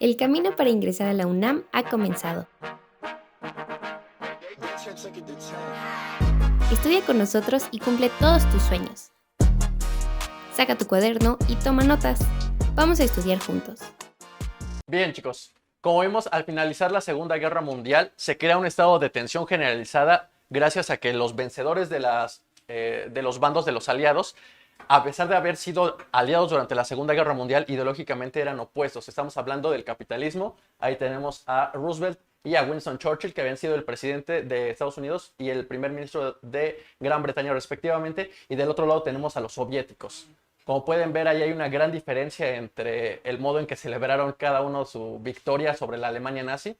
El camino para ingresar a la UNAM ha comenzado. Estudia con nosotros y cumple todos tus sueños. Saca tu cuaderno y toma notas. Vamos a estudiar juntos. Bien, chicos, como vimos, al finalizar la Segunda Guerra Mundial, se crea un estado de tensión generalizada gracias a que los vencedores de los bandos de los aliados, a pesar de haber sido aliados durante la Segunda Guerra Mundial, ideológicamente eran opuestos. Estamos hablando del capitalismo. Ahí tenemos a Roosevelt y a Winston Churchill, que habían sido el presidente de Estados Unidos y el primer ministro de Gran Bretaña respectivamente. Y del otro lado tenemos a los soviéticos. Como pueden ver, ahí hay una gran diferencia entre el modo en que celebraron cada uno su victoria sobre la Alemania nazi.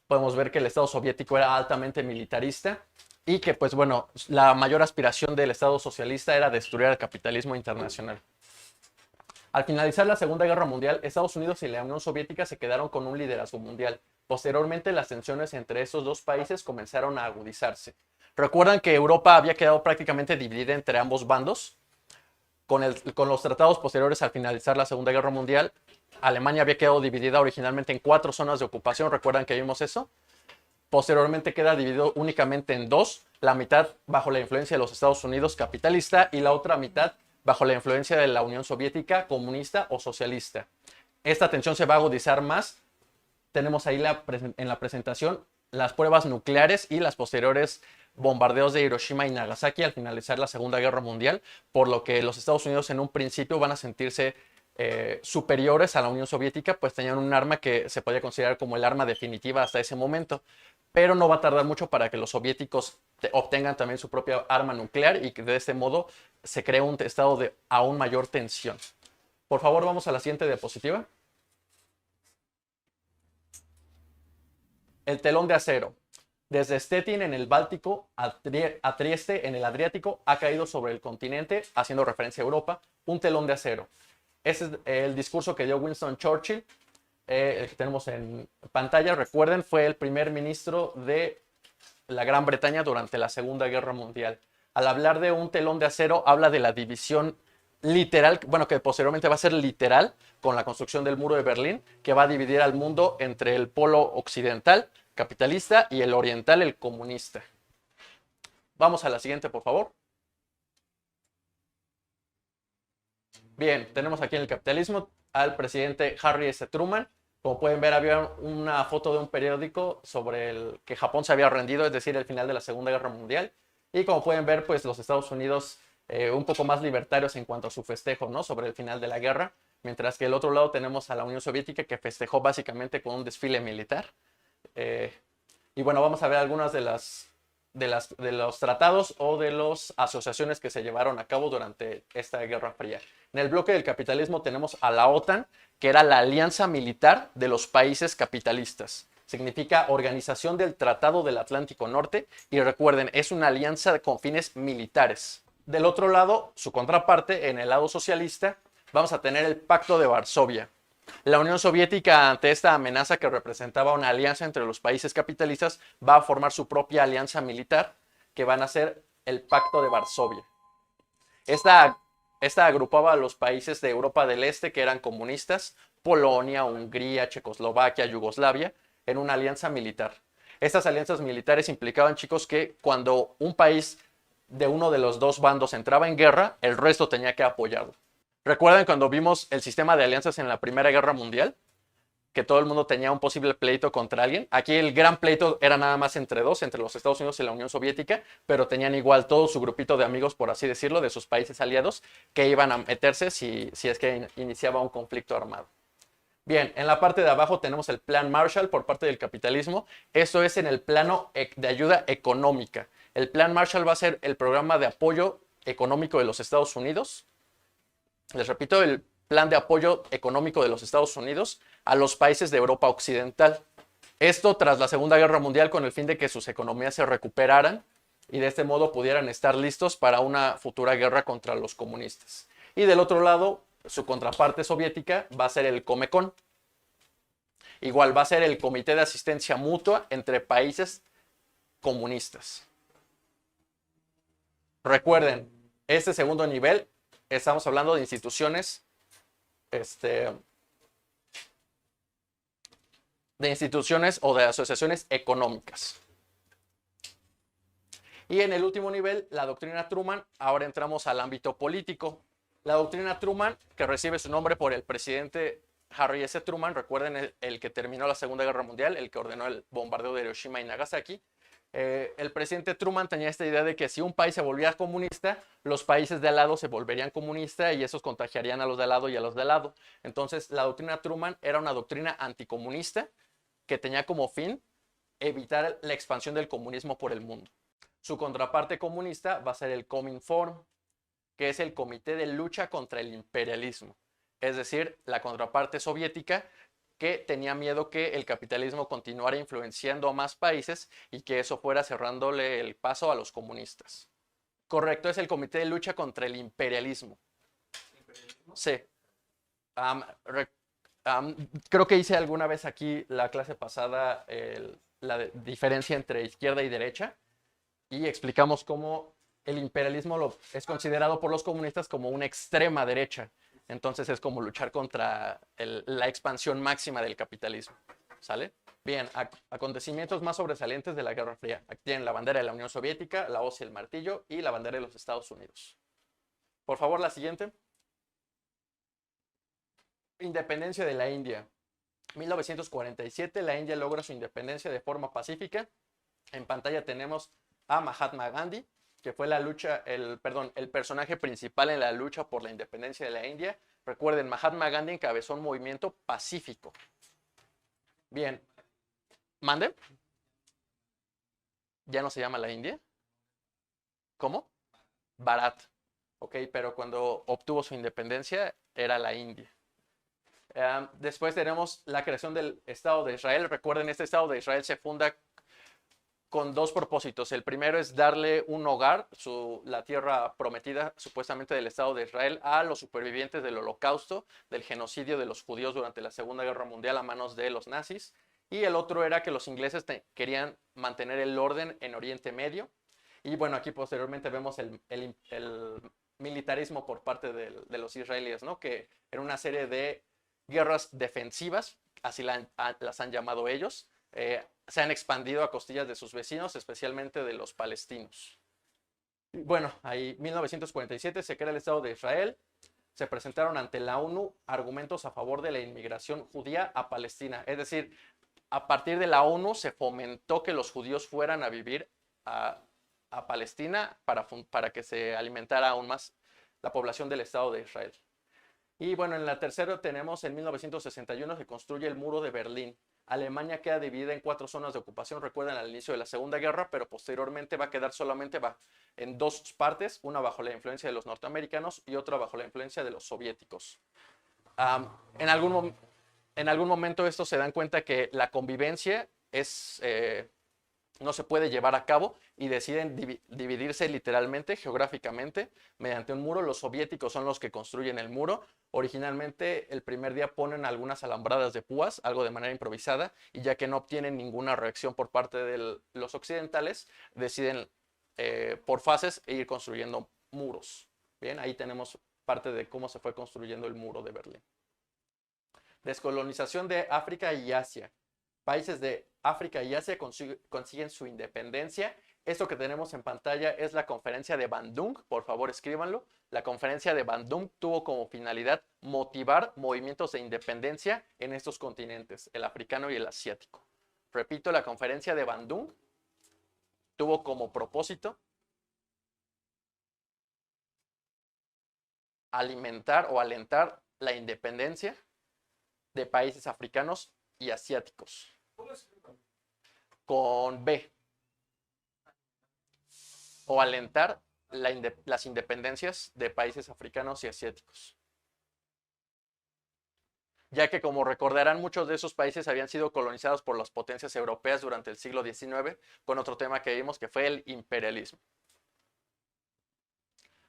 Podemos ver que el Estado soviético era altamente militarista y que, pues bueno, la mayor aspiración del Estado socialista era destruir el capitalismo internacional. Al finalizar la Segunda Guerra Mundial, Estados Unidos y la Unión Soviética se quedaron con un liderazgo mundial. Posteriormente, las tensiones entre estos dos países comenzaron a agudizarse. Recuerdan que Europa había quedado prácticamente dividida entre ambos bandos. Con los tratados posteriores al finalizar la Segunda Guerra Mundial, Alemania había quedado dividida originalmente en 4 zonas de ocupación. ¿Recuerdan que vimos eso? Posteriormente queda dividido únicamente en 2, la mitad bajo la influencia de los Estados Unidos capitalista y la otra mitad bajo la influencia de la Unión Soviética comunista o socialista. Esta tensión se va a agudizar más. Tenemos ahí en la presentación las pruebas nucleares y las posteriores bombardeos de Hiroshima y Nagasaki al finalizar la Segunda Guerra Mundial, por lo que los Estados Unidos en un principio van a sentirse superiores a la Unión Soviética, pues tenían un arma que se podía considerar como el arma definitiva hasta ese momento, pero no va a tardar mucho para que los soviéticos obtengan también su propia arma nuclear y que de este modo se crea un estado de aún mayor tensión. Por favor, vamos a la siguiente diapositiva. El telón de acero. Desde Stettin en el Báltico a Trieste en el Adriático ha caído sobre el continente, haciendo referencia a Europa, un telón de acero. Ese es el discurso que dio Winston Churchill, el que tenemos en pantalla. Recuerden, fue el primer ministro de la Gran Bretaña durante la Segunda Guerra Mundial. Al hablar de un telón de acero, habla de la división literal, bueno, que posteriormente va a ser literal con la construcción del muro de Berlín, que va a dividir al mundo entre el polo occidental, capitalista, y el oriental, el comunista. Vamos a la siguiente, por favor. Bien, tenemos aquí en el capitalismo al presidente Harry S. Truman. Como pueden ver, había una foto de un periódico sobre el que Japón se había rendido, es decir, el final de la Segunda Guerra Mundial. Y como pueden ver, pues los Estados Unidos un poco más libertarios en cuanto a su festejo, ¿no? Sobre el final de la guerra. Mientras que del otro lado tenemos a la Unión Soviética, que festejó básicamente con un desfile militar. Y bueno, vamos a ver algunas de los tratados o de las asociaciones que se llevaron a cabo durante esta Guerra Fría. En el bloque del capitalismo tenemos a la OTAN, que era la alianza militar de los países capitalistas. Significa Organización del Tratado del Atlántico Norte, y recuerden, es una alianza con fines militares. Del otro lado, su contraparte, en el lado socialista, vamos a tener el Pacto de Varsovia. La Unión Soviética, ante esta amenaza que representaba una alianza entre los países capitalistas, va a formar su propia alianza militar, que van a ser el Pacto de Varsovia. Esta agrupaba a los países de Europa del Este que eran comunistas, Polonia, Hungría, Checoslovaquia, Yugoslavia, en una alianza militar. Estas alianzas militares implicaban, chicos, que cuando un país de uno de los dos bandos entraba en guerra, el resto tenía que apoyarlo. ¿Recuerdan cuando vimos el sistema de alianzas en la Primera Guerra Mundial? Que todo el mundo tenía un posible pleito contra alguien. Aquí el gran pleito era nada más entre dos, entre los Estados Unidos y la Unión Soviética, pero tenían igual todo su grupito de amigos, por así decirlo, de sus países aliados, que iban a meterse si es que iniciaba un conflicto armado. Bien, en la parte de abajo tenemos el Plan Marshall por parte del capitalismo. Esto es en el plano de ayuda económica. El Plan Marshall va a ser el programa de apoyo económico de los Estados Unidos. Les repito, el plan de apoyo económico de los Estados Unidos a los países de Europa Occidental. Esto tras la Segunda Guerra Mundial, con el fin de que sus economías se recuperaran y de este modo pudieran estar listos para una futura guerra contra los comunistas. Y del otro lado, su contraparte soviética va a ser el Comecon. Igual va a ser el Comité de Asistencia Mutua entre países comunistas. Recuerden, este segundo nivel, estamos hablando de instituciones de instituciones o de asociaciones económicas. Y en el último nivel, la doctrina Truman, ahora entramos al ámbito político. La doctrina Truman, que recibe su nombre por el presidente Harry S. Truman, recuerden el que terminó la Segunda Guerra Mundial, el que ordenó el bombardeo de Hiroshima y Nagasaki. El presidente Truman tenía esta idea de que si un país se volvía comunista, los países de al lado se volverían comunistas y esos contagiarían a los de al lado y a los de al lado. Entonces, la doctrina Truman era una doctrina anticomunista que tenía como fin evitar la expansión del comunismo por el mundo. Su contraparte comunista va a ser el Cominform, que es el Comité de Lucha contra el Imperialismo. Es decir, la contraparte soviética que tenía miedo que el capitalismo continuara influenciando a más países y que eso fuera cerrándole el paso a los comunistas. Correcto, es el Comité de Lucha contra el Imperialismo. ¿Imperialismo? Sí. Creo que hice alguna vez aquí la clase pasada la diferencia entre izquierda y derecha y explicamos cómo el imperialismo es considerado por los comunistas como una extrema derecha. Entonces es como luchar contra la expansión máxima del capitalismo. ¿Sale? Bien, acontecimientos más sobresalientes de la Guerra Fría. Aquí tienen la bandera de la Unión Soviética, la hoz y el martillo y la bandera de los Estados Unidos. Por favor, la siguiente. Independencia de la India. 1947, la India logra su independencia de forma pacífica. En pantalla tenemos a Mahatma Gandhi, que fue el personaje principal en la lucha por la independencia de la India. Recuerden, Mahatma Gandhi encabezó un movimiento pacífico. Bien. ¿Mande? ¿Ya no se llama la India? ¿Cómo? Bharat. Ok, pero cuando obtuvo su independencia era la India. Después tenemos la creación del Estado de Israel. Recuerden, este Estado de Israel se funda con dos propósitos. El primero es darle un hogar, la tierra prometida supuestamente del Estado de Israel, a los supervivientes del Holocausto, del genocidio de los judíos durante la Segunda Guerra Mundial a manos de los nazis. Y el otro era que los ingleses querían mantener el orden en Oriente Medio. Y bueno, aquí posteriormente vemos el militarismo por parte de los israelíes, ¿no? Que era una serie de guerras defensivas, así las han llamado ellos. Se han expandido a costillas de sus vecinos, especialmente de los palestinos. Bueno, ahí 1947 se crea el Estado de Israel. Se presentaron ante la ONU argumentos a favor de la inmigración judía a Palestina. Es decir, a partir de la ONU se fomentó que los judíos fueran a vivir a Palestina para que se alimentara aún más la población del Estado de Israel. Y bueno, en la tercera tenemos en 1961 se construye el muro de Berlín. Alemania queda dividida en 4 zonas de ocupación, recuerden, al inicio de la Segunda Guerra, pero posteriormente va a quedar solamente en 2 partes, una bajo la influencia de los norteamericanos y otra bajo la influencia de los soviéticos. En algún momento estos se dan cuenta que la convivencia no se puede llevar a cabo y deciden dividirse literalmente, geográficamente, mediante un muro. Los soviéticos son los que construyen el muro. Originalmente, el primer día ponen algunas alambradas de púas, algo de manera improvisada, y ya que no obtienen ninguna reacción por parte de los occidentales, deciden por fases ir construyendo muros. Bien, ahí tenemos parte de cómo se fue construyendo el muro de Berlín. Descolonización de África y Asia. Países de África y Asia consiguen su independencia. Esto que tenemos en pantalla es la conferencia de Bandung, por favor escríbanlo. La conferencia de Bandung tuvo como finalidad motivar movimientos de independencia en estos continentes, el africano y el asiático. Repito, la conferencia de Bandung tuvo como propósito alimentar o alentar la independencia de países africanos y asiáticos. Con B. O alentar las independencias de países africanos y asiáticos. Ya que, como recordarán, muchos de esos países habían sido colonizados por las potencias europeas durante el siglo XIX, con otro tema que vimos que fue el imperialismo.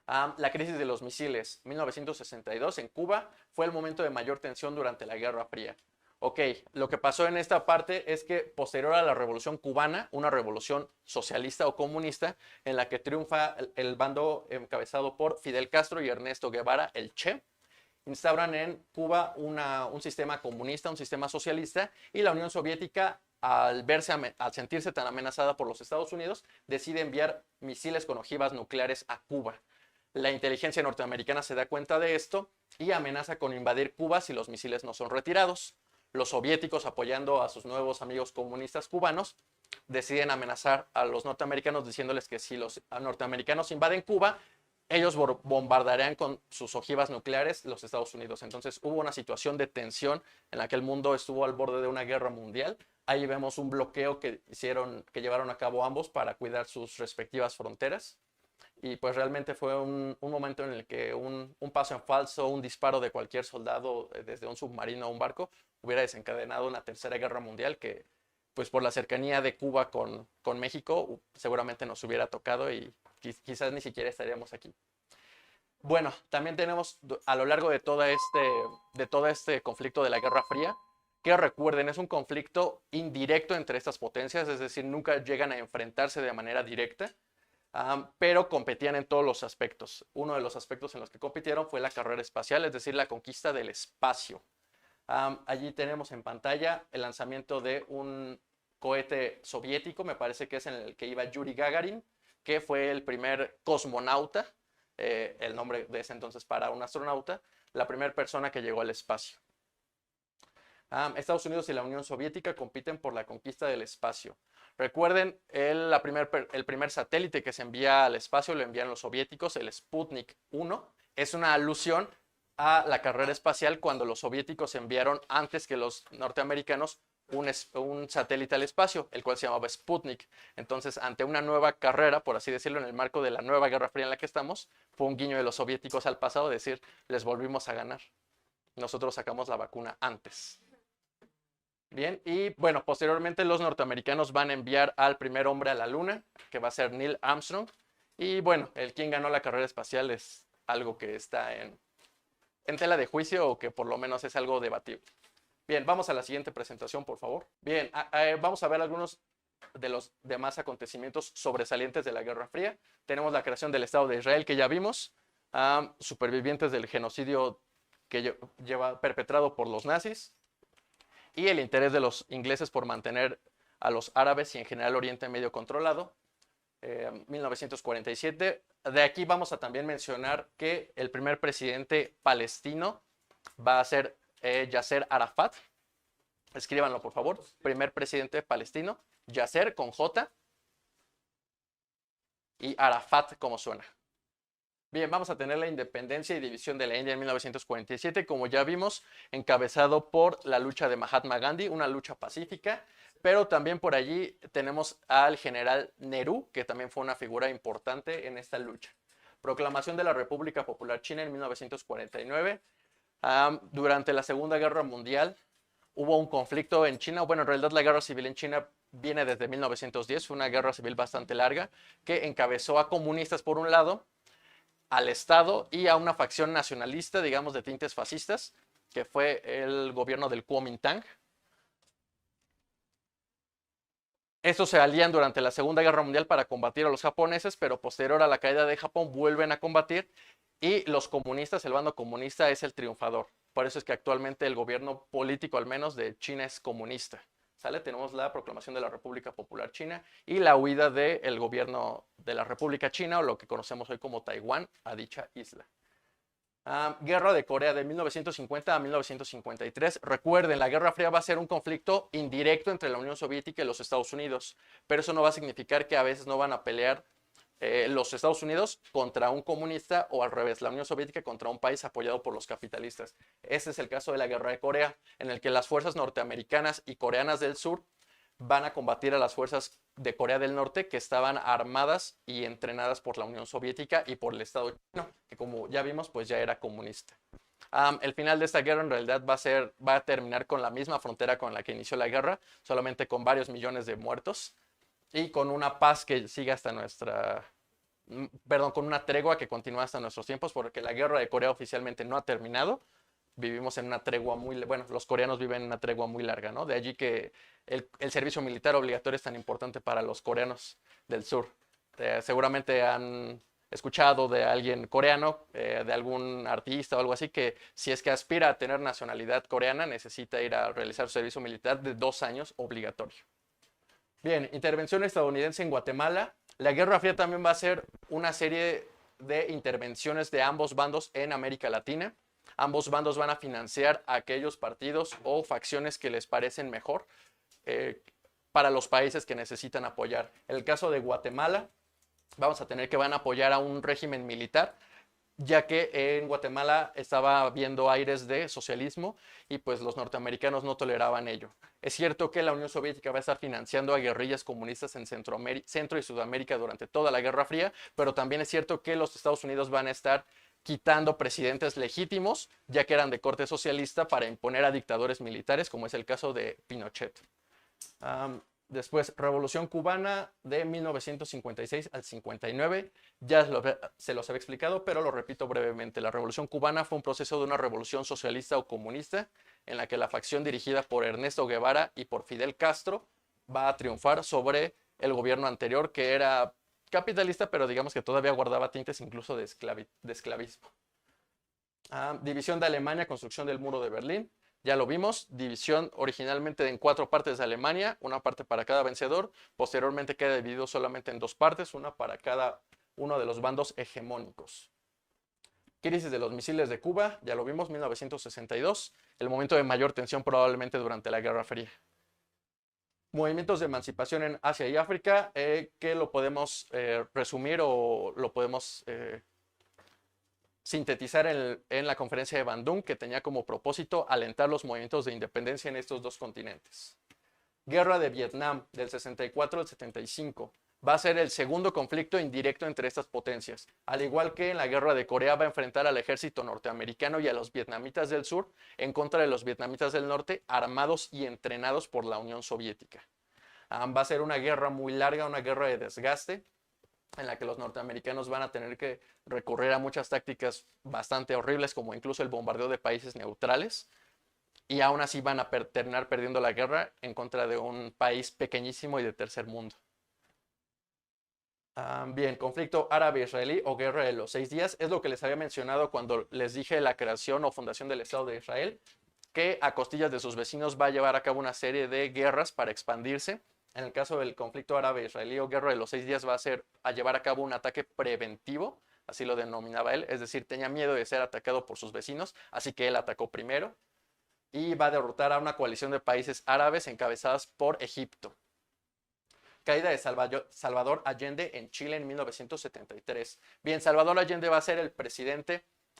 La crisis de los misiles, 1962 en Cuba, fue el momento de mayor tensión durante la Guerra Fría. Ok, lo que pasó en esta parte es que posterior a la Revolución Cubana, una revolución socialista o comunista, en la que triunfa el bando encabezado por Fidel Castro y Ernesto Guevara, el Che, instauran en Cuba un sistema comunista, un sistema socialista, y la Unión Soviética, al sentirse tan amenazada por los Estados Unidos, decide enviar misiles con ojivas nucleares a Cuba. La inteligencia norteamericana se da cuenta de esto y amenaza con invadir Cuba si los misiles no son retirados. Los soviéticos, apoyando a sus nuevos amigos comunistas cubanos, deciden amenazar a los norteamericanos diciéndoles que si los norteamericanos invaden Cuba, ellos bombardearían con sus ojivas nucleares los Estados Unidos. Entonces hubo una situación de tensión en la que el mundo estuvo al borde de una guerra mundial. Ahí vemos un bloqueo que llevaron a cabo ambos para cuidar sus respectivas fronteras. Y pues realmente fue un momento en el que un paso en falso, un disparo de cualquier soldado desde un submarino a un barco hubiera desencadenado una tercera guerra mundial que, pues por la cercanía de Cuba con México, seguramente nos hubiera tocado y quizás ni siquiera estaríamos aquí. Bueno, también tenemos a lo largo de todo este conflicto de la Guerra Fría, que recuerden, es un conflicto indirecto entre estas potencias, es decir, nunca llegan a enfrentarse de manera directa, pero competían en todos los aspectos. Uno de los aspectos en los que compitieron fue la carrera espacial, es decir, la conquista del espacio. Allí tenemos en pantalla el lanzamiento de un cohete soviético, me parece que es en el que iba Yuri Gagarin, que fue el primer cosmonauta, el nombre de ese entonces para un astronauta, la primera persona que llegó al espacio. Estados Unidos y la Unión Soviética compiten por la conquista del espacio. Recuerden, el primer satélite que se envía al espacio lo envían los soviéticos, el Sputnik 1. Es una alusión a la carrera espacial cuando los soviéticos enviaron antes que los norteamericanos un satélite al espacio, el cual se llamaba Sputnik. Entonces, ante una nueva carrera, por así decirlo, en el marco de la nueva Guerra Fría en la que estamos, fue un guiño de los soviéticos al pasado, decir, les volvimos a ganar. Nosotros sacamos la vacuna antes. Bien, y bueno, posteriormente los norteamericanos van a enviar al primer hombre a la luna, que va a ser Neil Armstrong. Y bueno, quien ganó la carrera espacial es algo que está en tela de juicio o que por lo menos es algo debatible. Bien, vamos a la siguiente presentación, por favor. Bien, vamos a ver algunos de los demás acontecimientos sobresalientes de la Guerra Fría. Tenemos la creación del Estado de Israel, que ya vimos, supervivientes del genocidio que perpetrado por los nazis, y el interés de los ingleses por mantener a los árabes y en general Oriente Medio controlado. 1947. De aquí vamos a también mencionar que el primer presidente palestino va a ser Yasser Arafat. Escríbanlo, por favor. Primer presidente palestino, Yasser con J y Arafat como suena. Bien, vamos a tener la independencia y división de la India en 1947, como ya vimos, encabezado por la lucha de Mahatma Gandhi, una lucha pacífica, pero también por allí tenemos al general Nehru, que también fue una figura importante en esta lucha. Proclamación de la República Popular China en 1949. Durante la Segunda Guerra Mundial hubo un conflicto en China, bueno, en realidad la guerra civil en China viene desde 1910, una guerra civil bastante larga, que encabezó a comunistas por un lado, al Estado y a una facción nacionalista, digamos, de tintes fascistas, que fue el gobierno del Kuomintang. Estos se alían durante la Segunda Guerra Mundial para combatir a los japoneses, pero posterior a la caída de Japón vuelven a combatir y los comunistas, el bando comunista es el triunfador. Por eso es que actualmente el gobierno político, al menos, de China es comunista. ¿Sale? Tenemos la proclamación de la República Popular China y la huida del gobierno de la República China, o lo que conocemos hoy como Taiwán, a dicha isla. Guerra de Corea de 1950 a 1953. Recuerden, la Guerra Fría va a ser un conflicto indirecto entre la Unión Soviética y los Estados Unidos, pero eso no va a significar que a veces no van a pelear los Estados Unidos contra un comunista o al revés, la Unión Soviética contra un país apoyado por los capitalistas. Ese es el caso de la Guerra de Corea, en el que las fuerzas norteamericanas y coreanas del sur van a combatir a las fuerzas de Corea del Norte que estaban armadas y entrenadas por la Unión Soviética y por el Estado chino, que como ya vimos, pues ya era comunista. El final de esta guerra en realidad va a terminar con la misma frontera con la que inició la guerra, solamente con varios millones de muertos y con una paz que sigue hasta con una tregua que continúa hasta nuestros tiempos, porque la guerra de Corea oficialmente no ha terminado. Vivimos en una tregua los coreanos viven en una tregua muy larga, ¿no? De allí que el servicio militar obligatorio es tan importante para los coreanos del sur. Seguramente han escuchado de alguien coreano, de algún artista o algo así, que si es que aspira a tener nacionalidad coreana, necesita ir a realizar su servicio militar de 2 años obligatorio. Bien, intervención estadounidense en Guatemala. La Guerra Fría también va a ser una serie de intervenciones de ambos bandos en América Latina. Ambos bandos van a financiar a aquellos partidos o facciones que les parecen mejor para los países que necesitan apoyar. En el caso de Guatemala, vamos a tener que van a apoyar a un régimen militar, ya que en Guatemala estaba viendo aires de socialismo y pues los norteamericanos no toleraban ello. Es cierto que la Unión Soviética va a estar financiando a guerrillas comunistas en Centro y Sudamérica durante toda la Guerra Fría, pero también es cierto que los Estados Unidos van a estar quitando presidentes legítimos, ya que eran de corte socialista, para imponer a dictadores militares, como es el caso de Pinochet. Después, Revolución Cubana de 1956 al 59. Ya se los había explicado, pero lo repito brevemente. La Revolución Cubana fue un proceso de una revolución socialista o comunista en la que la facción dirigida por Ernesto Guevara y por Fidel Castro va a triunfar sobre el gobierno anterior, que era capitalista, pero digamos que todavía guardaba tintes incluso de esclavismo. División de Alemania, construcción del muro de Berlín. Ya lo vimos, división originalmente en 4 partes de Alemania, una parte para cada vencedor, posteriormente queda dividido solamente en 2 partes, una para cada uno de los bandos hegemónicos. Crisis de los misiles de Cuba, ya lo vimos, 1962, el momento de mayor tensión probablemente durante la Guerra Fría. Movimientos de emancipación en Asia y África, que lo podemos resumir o lo podemos sintetizar en la conferencia de Bandung, que tenía como propósito alentar los movimientos de independencia en estos 2 continentes. Guerra de Vietnam, del 64 al 75. Va a ser el segundo conflicto indirecto entre estas potencias. Al igual que en la Guerra de Corea, va a enfrentar al ejército norteamericano y a los vietnamitas del sur en contra de los vietnamitas del norte, armados y entrenados por la Unión Soviética. Va a ser una guerra muy larga, una guerra de desgaste, en la que los norteamericanos van a tener que recurrir a muchas tácticas bastante horribles, como incluso el bombardeo de países neutrales, y aún así van a terminar perdiendo la guerra en contra de un país pequeñísimo y de tercer mundo. Bien, conflicto árabe-israelí o guerra de los 6 días, es lo que les había mencionado cuando les dije la creación o fundación del Estado de Israel, que a costillas de sus vecinos va a llevar a cabo una serie de guerras para expandirse. En el caso del conflicto árabe-israelí o guerra de los 6 días va a llevar a cabo un ataque preventivo, así lo denominaba él, es decir, tenía miedo de ser atacado por sus vecinos, así que él atacó primero y va a derrotar a una coalición de países árabes encabezadas por Egipto. Caída de Salvador Allende en Chile en 1973. Bien, Salvador Allende va a ser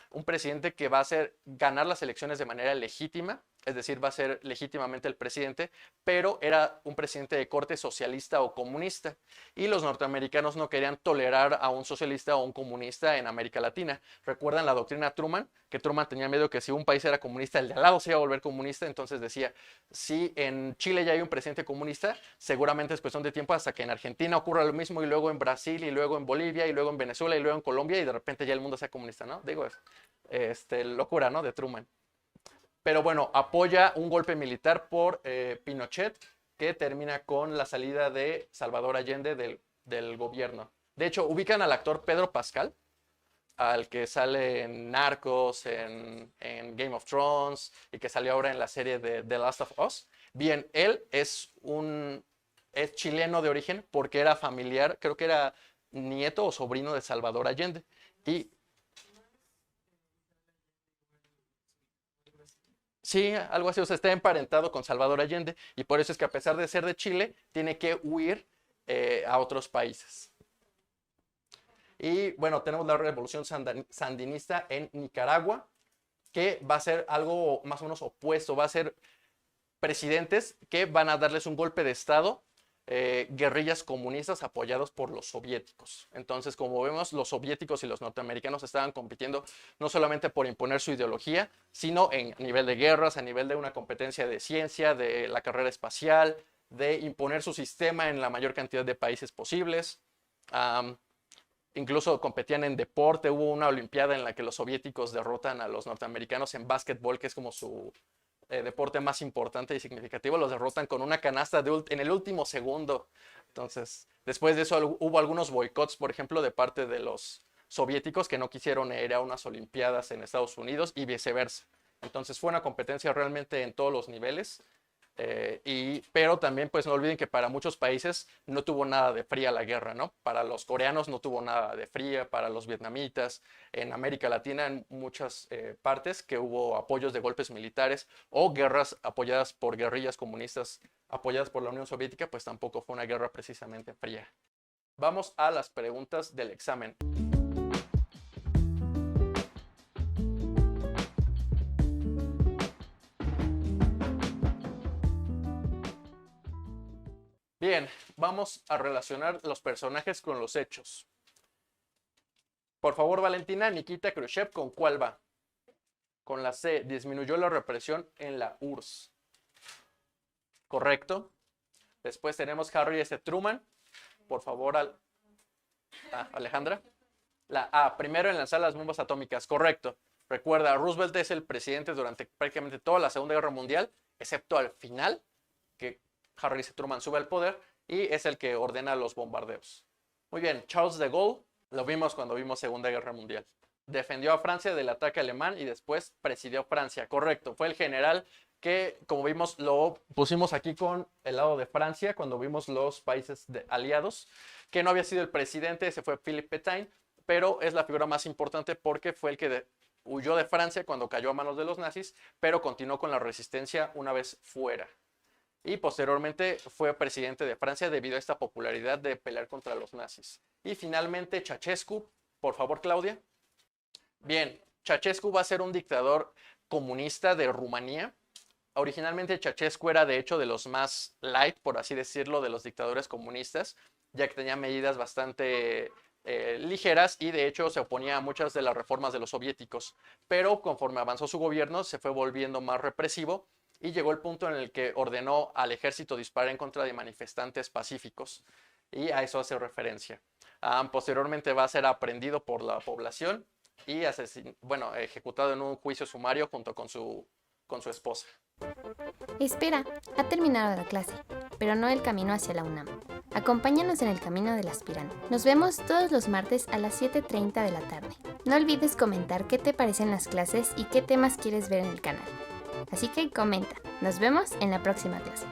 un presidente que va a ganar las elecciones de manera legítima, es decir, va a ser legítimamente el presidente, pero era un presidente de corte socialista o comunista, y los norteamericanos no querían tolerar a un socialista o un comunista en América Latina. ¿Recuerdan la doctrina Truman? Que Truman tenía miedo que si un país era comunista, el de al lado se iba a volver comunista, entonces decía, si en Chile ya hay un presidente comunista, seguramente es cuestión de tiempo hasta que en Argentina ocurra lo mismo, y luego en Brasil, y luego en Bolivia, y luego en Venezuela, y luego en Colombia, y de repente ya el mundo sea comunista, ¿no? Digo, locura, ¿no? De Truman. Pero bueno, apoya un golpe militar por Pinochet, que termina con la salida de Salvador Allende del gobierno. De hecho, ubican al actor Pedro Pascal, al que sale en Narcos, en Game of Thrones, y que salió ahora en la serie de The Last of Us. Bien, él es chileno de origen porque era familiar, creo que era nieto o sobrino de Salvador Allende. Y sí, algo así, o sea, está emparentado con Salvador Allende, y por eso es que a pesar de ser de Chile, tiene que huir a otros países. Y bueno, tenemos la revolución sandinista en Nicaragua, que va a ser algo más o menos opuesto, va a ser presidentes que van a darles un golpe de estado, guerrillas comunistas apoyados por los soviéticos. Entonces, como vemos, los soviéticos y los norteamericanos estaban compitiendo no solamente por imponer su ideología, sino a nivel de guerras, a nivel de una competencia de ciencia, de la carrera espacial, de imponer su sistema en la mayor cantidad de países posibles. Incluso competían en deporte. Hubo una olimpiada en la que los soviéticos derrotan a los norteamericanos en básquetbol, que es como su deporte más importante y significativo. Los derrotan con una canasta en el último segundo. Entonces, después de eso hubo algunos boicots, por ejemplo, de parte de los soviéticos que no quisieron ir a unas Olimpiadas en Estados Unidos y viceversa. Entonces fue una competencia realmente en todos los niveles. Pero también pues no olviden que para muchos países no tuvo nada de fría la guerra, ¿no? Para los coreanos no tuvo nada de fría, para los vietnamitas, en América Latina en muchas partes que hubo apoyos de golpes militares o guerras apoyadas por guerrillas comunistas apoyadas por la Unión Soviética, pues tampoco fue una guerra precisamente fría. Vamos a las preguntas del examen. Bien, vamos a relacionar los personajes con los hechos. Por favor, Valentina, Nikita Khrushchev, ¿con cuál va? Con la C, disminuyó la represión en la URSS. Correcto. Después tenemos Harry S. Truman. Por favor, Alejandra. La A, primero en lanzar las bombas atómicas. Correcto. Recuerda, Roosevelt es el presidente durante prácticamente toda la Segunda Guerra Mundial, excepto al final, que Harry S. Truman sube al poder y es el que ordena los bombardeos. Muy bien, Charles de Gaulle, lo vimos cuando vimos Segunda Guerra Mundial. Defendió a Francia del ataque alemán y después presidió Francia. Correcto, fue el general que, como vimos, lo pusimos aquí con el lado de Francia cuando vimos los países aliados, que no había sido el presidente, ese fue Philippe Pétain, pero es la figura más importante porque fue el que huyó de Francia cuando cayó a manos de los nazis, pero continuó con la resistencia una vez fuera. Y posteriormente fue presidente de Francia debido a esta popularidad de pelear contra los nazis. Y finalmente Ceausescu, por favor Claudia. Bien, Ceausescu va a ser un dictador comunista de Rumanía. Originalmente Ceausescu era de hecho de los más light, por así decirlo, de los dictadores comunistas, ya que tenía medidas bastante ligeras y de hecho se oponía a muchas de las reformas de los soviéticos. Pero conforme avanzó su gobierno se fue volviendo más represivo y llegó el punto en el que ordenó al ejército disparar en contra de manifestantes pacíficos. Y a eso hace referencia. Posteriormente va a ser aprehendido por la población y ejecutado en un juicio sumario junto con su esposa. Espera, ha terminado la clase, pero no el camino hacia la UNAM. Acompáñanos en el camino del aspirante. Nos vemos todos los martes a las 7:30 de la tarde. No olvides comentar qué te parecen las clases y qué temas quieres ver en el canal. Así que comenta. Nos vemos en la próxima clase.